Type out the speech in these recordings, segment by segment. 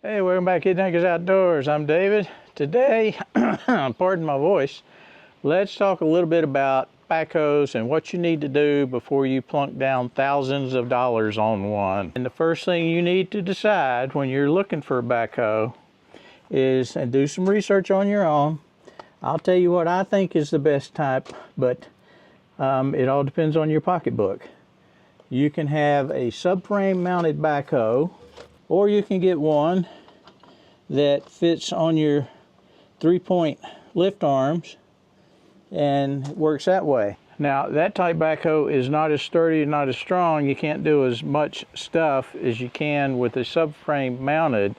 Hey, welcome back to Hitmakers Outdoors. I'm David. Today, pardon my voice, let's talk a little bit about backhoes and what you need to do before you plunk down thousands of dollars on one. And the first thing you need to decide when you're looking for a backhoe is, and do some research on your own. I'll tell you what I think is the best type, but it all depends on your pocketbook. You can have a subframe mounted backhoe, or you can get one that fits on your 3-point lift arms and works that way. Now, that type backhoe is not as sturdy and not as strong. You can't do as much stuff as you can with a subframe mounted,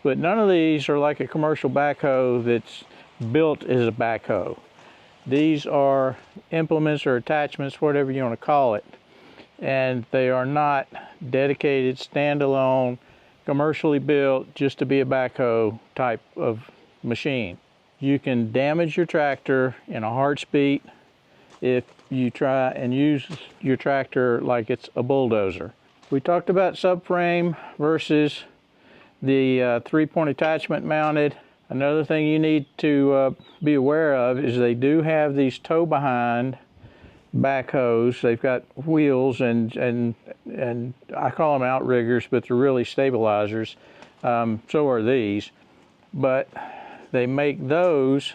but none of these are like a commercial backhoe that's built as a backhoe. These are implements or attachments, whatever you want to call it, and they are not dedicated, standalone, commercially built just to be a backhoe type of machine. You can damage your tractor in a heartbeat if you try and use your tractor like it's a bulldozer. We talked about subframe versus the 3-point attachment mounted. Another thing you need to be aware of is they do have these tow behind backhoes. They've got wheels and I call them outriggers, but they're really stabilizers. So are these, but they make those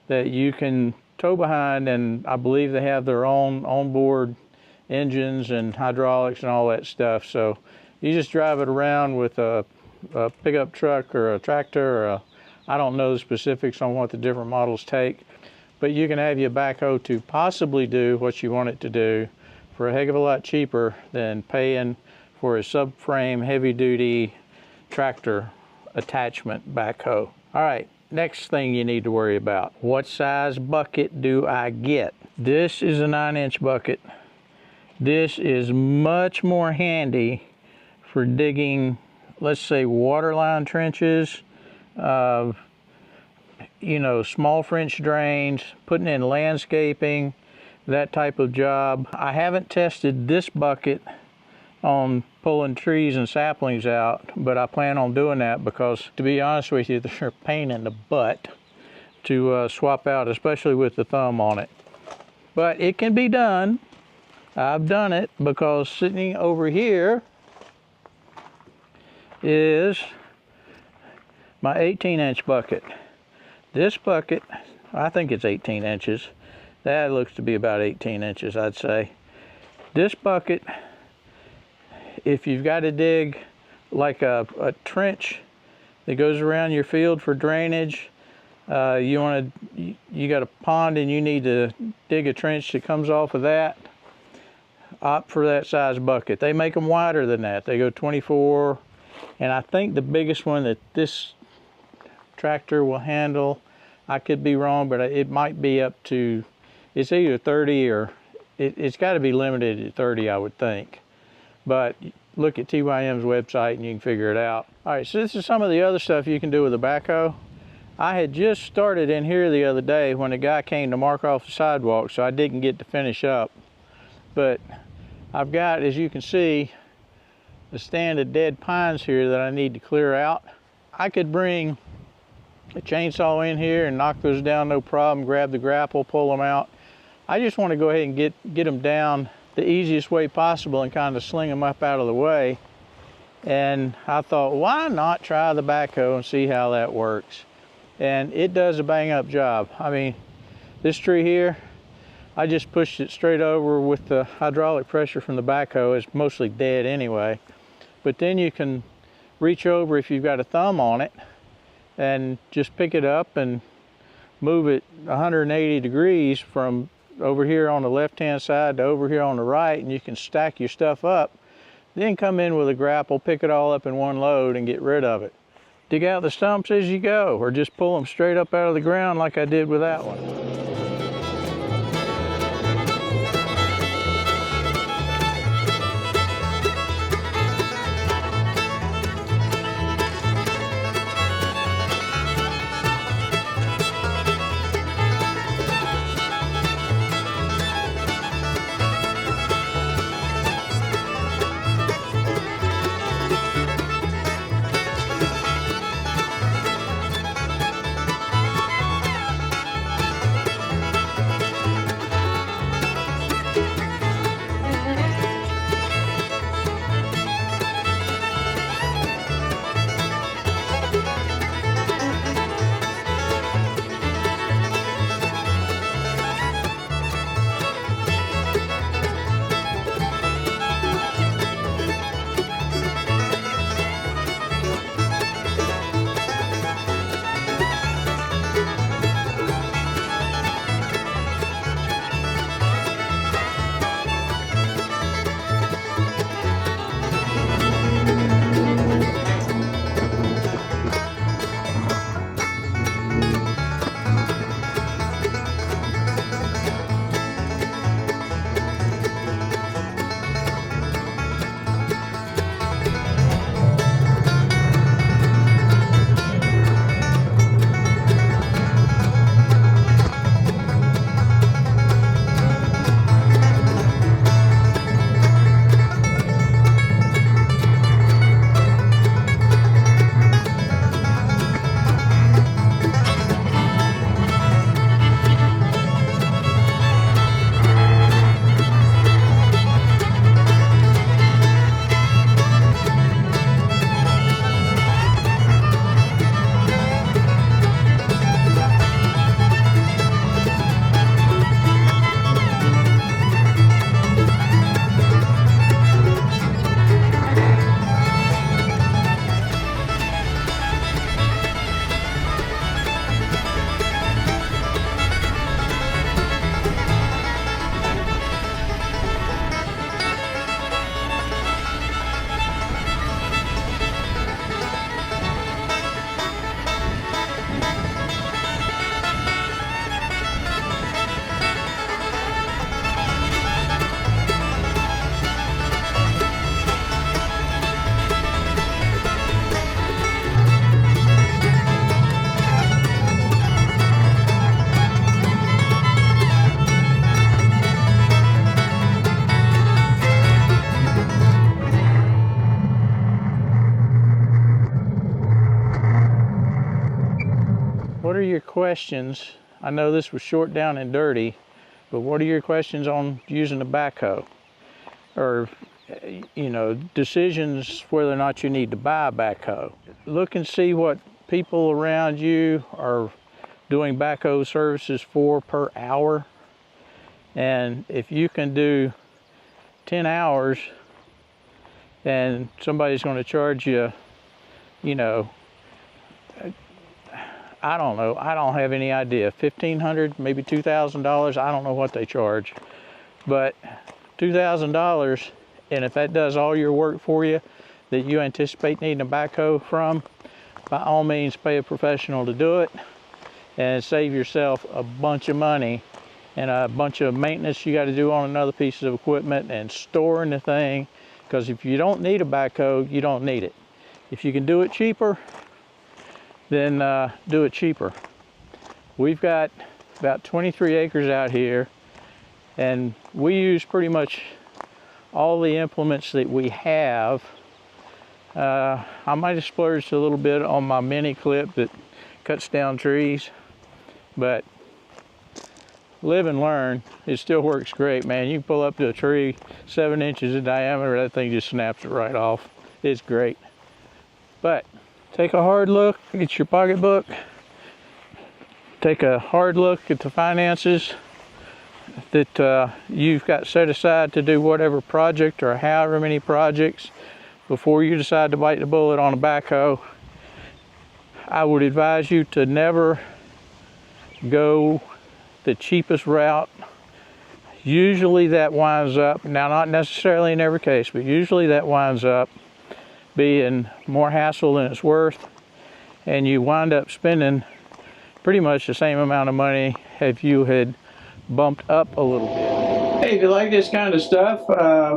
that you can tow behind, and I believe they have their own onboard engines and hydraulics and all that stuff. So you just drive it around with a pickup truck or a tractor, or I don't know the specifics on what the different models take, but you can have your backhoe to possibly do what you want it to do for a heck of a lot cheaper than paying for a subframe heavy-duty tractor attachment backhoe. All right, next thing you need to worry about. What size bucket do I get? This is a 9-inch bucket. This is much more handy for digging, let's say, waterline trenches, you know, small French drains, putting in landscaping, that type of job. I haven't tested this bucket on pulling trees and saplings out, but I plan on doing that because, to be honest with you, they're a pain in the butt to swap out, especially with the thumb on it. But it can be done. I've done it because sitting over here is my 18-inch bucket. This bucket, I think it's 18 inches. That looks to be about 18 inches, I'd say. This bucket, if you've got to dig like a trench that goes around your field for drainage, you got a pond and you need to dig a trench that comes off of that, opt for that size bucket. They make them wider than that. They go 24, and I think the biggest one that this tractor will handle, I could be wrong, but it might be up to, it's either 30 or it's got to be limited at 30, I would think. But look at TYM's website and you can figure it out. All right, so this is some of the other stuff you can do with a backhoe. I had just started in here the other day when a guy came to mark off the sidewalk, so I didn't get to finish up. But I've got, as you can see, a stand of dead pines here that I need to clear out. I could bring a chainsaw in here and knock those down, no problem, grab the grapple, pull them out. I just want to go ahead and get them down the easiest way possible and kind of sling them up out of the way. And I thought, why not try the backhoe and see how that works? And it does a bang up job. I mean, this tree here, I just pushed it straight over with the hydraulic pressure from the backhoe. It's mostly dead anyway. But then you can reach over if you've got a thumb on it and just pick it up and move it 180 degrees from over here on the left-hand side to over here on the right, and you can stack your stuff up. Then come in with a grapple, pick it all up in one load and get rid of it. Dig out the stumps as you go, or just pull them straight up out of the ground like I did with that one. what are your questions? I know this was short, down, and dirty, but what are your questions on using a backhoe? Or, you know, decisions whether or not you need to buy a backhoe. Look and see what people around you are doing backhoe services for per hour. And if you can do 10 hours and somebody's going to charge you, you know, I don't know, I don't have any idea, $1,500, maybe $2,000, I don't know what they charge, but $2,000, and if that does all your work for you that you anticipate needing a backhoe from, by all means pay a professional to do it and save yourself a bunch of money and a bunch of maintenance you got to do on another piece of equipment and storing the thing, because if you don't need a backhoe, you don't need it. If you can do it cheaper, then do it cheaper. We've got about 23 acres out here, and we use pretty much all the implements that we have. I might have splurged a little bit on my mini clip that cuts down trees, but live and learn. It still works great, man. You can pull up to a tree 7 inches in diameter, that thing just snaps it right off. It's great. But take a hard look at your pocketbook. Take a hard look at the finances that you've got set aside to do whatever project or however many projects before you decide to bite the bullet on a backhoe. I would advise you to never go the cheapest route. Usually that winds up, now not necessarily in every case, but usually that winds up being more hassle than it's worth, and you wind up spending pretty much the same amount of money if you had bumped up a little bit. Hey, if you like this kind of stuff,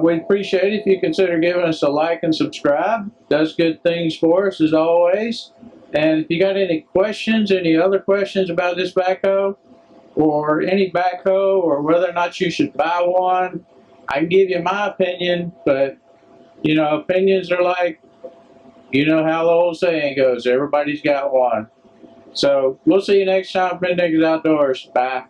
we'd appreciate it if you consider giving us a like and subscribe. Does good things for us as always. And if you got any questions, any other questions about this backhoe, or any backhoe, or whether or not you should buy one, I can give you my opinion, but you know, opinions are like, you know how the old saying goes, everybody's got one. So we'll see you next time, Friend Niggas Outdoors. Bye.